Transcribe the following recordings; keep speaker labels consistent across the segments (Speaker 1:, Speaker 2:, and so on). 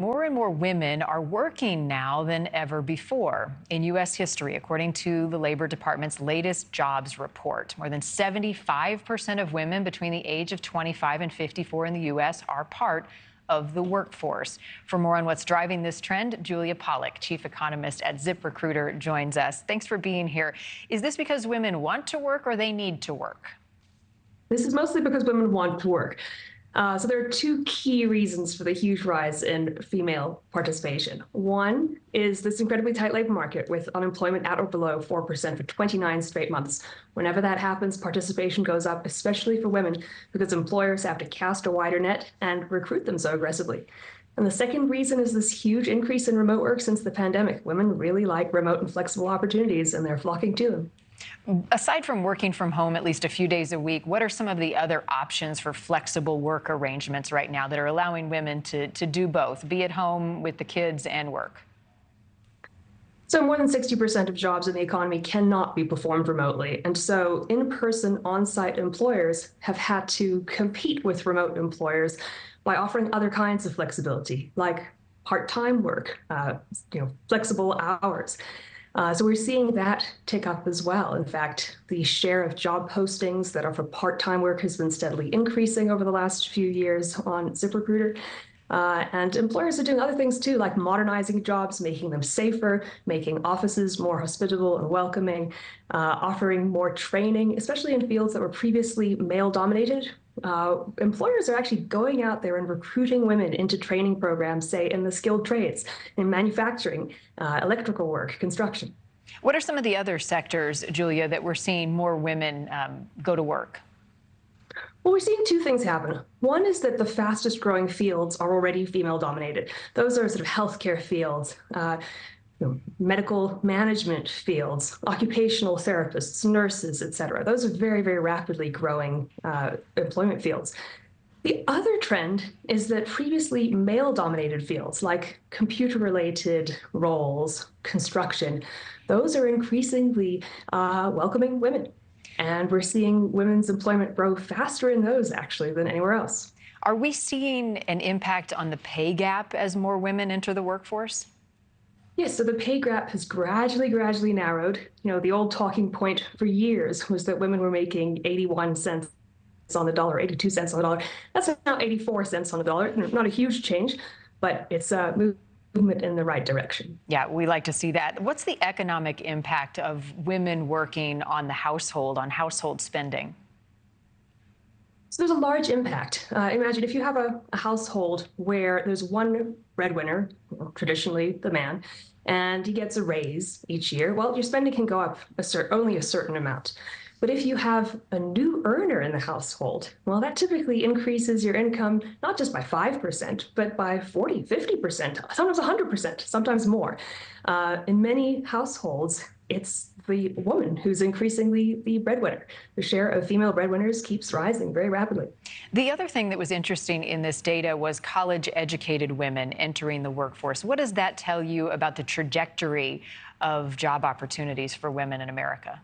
Speaker 1: More and more women are working now than ever before in U.S. history, according to the Labor Department's latest jobs report. More than 75% of women between the age of 25 and 54 in the U.S. are part of the workforce. For more on what's driving this trend, Julia Pollak, chief economist at ZipRecruiter, joins us. Thanks for being here. Is this because women want to work or they need to work?
Speaker 2: This is mostly because women want to work. So there are two key reasons for the huge rise in female participation. One is this incredibly tight labor market with unemployment at or below 4% for 29 straight months. Whenever that happens, participation goes up, especially for women, because employers have to cast a wider net and recruit them so aggressively. And the second reason is this huge increase in remote work since the pandemic. Women really like remote and flexible opportunities, and they're flocking to them.
Speaker 1: Aside from working from home at least a few days a week, what are some of the other options for flexible work arrangements right now that are allowing women to do both, be at home with the kids and work?
Speaker 2: So more than 60% of jobs in the economy cannot be performed remotely. And so in-person on-site employers have had to compete with remote employers by offering other kinds of flexibility, like part-time work, flexible hours. So we're seeing that tick up as well. In fact, the share of job postings that are for part-time work has been steadily increasing over the last few years on ZipRecruiter. And employers are doing other things too, like modernizing jobs, making them safer, making offices more hospitable and welcoming, offering more training, especially in fields that were previously male-dominated. Employers are actually going out there and recruiting women into training programs, say in the skilled trades, in manufacturing, electrical work, construction.
Speaker 1: What are some of the other sectors, Julia, that we're seeing more women go to work?
Speaker 2: Well, we're seeing two things happen. One is that the fastest growing fields are already female dominated. Those are sort of healthcare fields, medical management fields, occupational therapists, nurses, et cetera. Those are very, very rapidly growing employment fields. The other trend is that previously male-dominated fields like computer-related roles, construction, those are increasingly welcoming women. And we're seeing women's employment grow faster in those, actually, than anywhere else.
Speaker 1: Are we seeing an impact on the pay gap as more women enter the workforce?
Speaker 2: Yes, so the pay gap has gradually narrowed. The old talking point for years was that women were making 81 cents on the dollar, 82 cents on the dollar. That's now 84 cents on the dollar. Not a huge change, but it's a movement in the right direction.
Speaker 1: Yeah, we like to see that. What's the economic impact of women working on the household, on household spending?
Speaker 2: So there's a large impact. Imagine if you have a household where there's one breadwinner, traditionally the man, and he gets a raise each year. Well, your spending can go up only a certain amount. But if you have a new earner in the household, well, that typically increases your income not just by 5%, but by 40, 50%, sometimes 100%, sometimes more. In many households, it's the woman who's increasingly the breadwinner. The share of female breadwinners keeps rising very rapidly.
Speaker 1: The other thing that was interesting in this data was college-educated women entering the workforce. What does that tell you about the trajectory of job opportunities for women in America?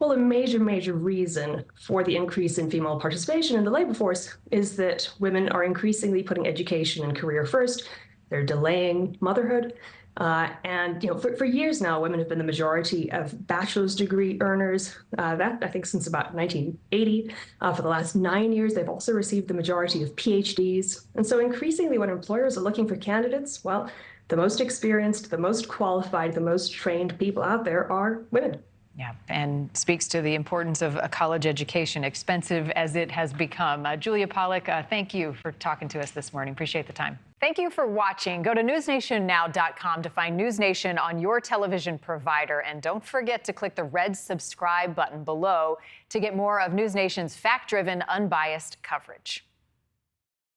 Speaker 2: Well, a major reason for the increase in female participation in the labor force is that women are increasingly putting education and career first. They're delaying motherhood. For years now, women have been the majority of bachelor's degree earners. That, I think, since about 1980. For the last 9 years, they've also received the majority of PhDs. And so increasingly, when employers are looking for candidates, well, the most experienced, the most qualified, the most trained people out there are women.
Speaker 1: Yeah, and speaks to the importance of a college education, expensive as it has become. Julia Pollak, thank you for talking to us this morning. Appreciate the time. Thank you for watching. Go to newsnationnow.com to find NewsNation on your television provider. And don't forget to click the red subscribe button below to get more of NewsNation's fact-driven, unbiased coverage.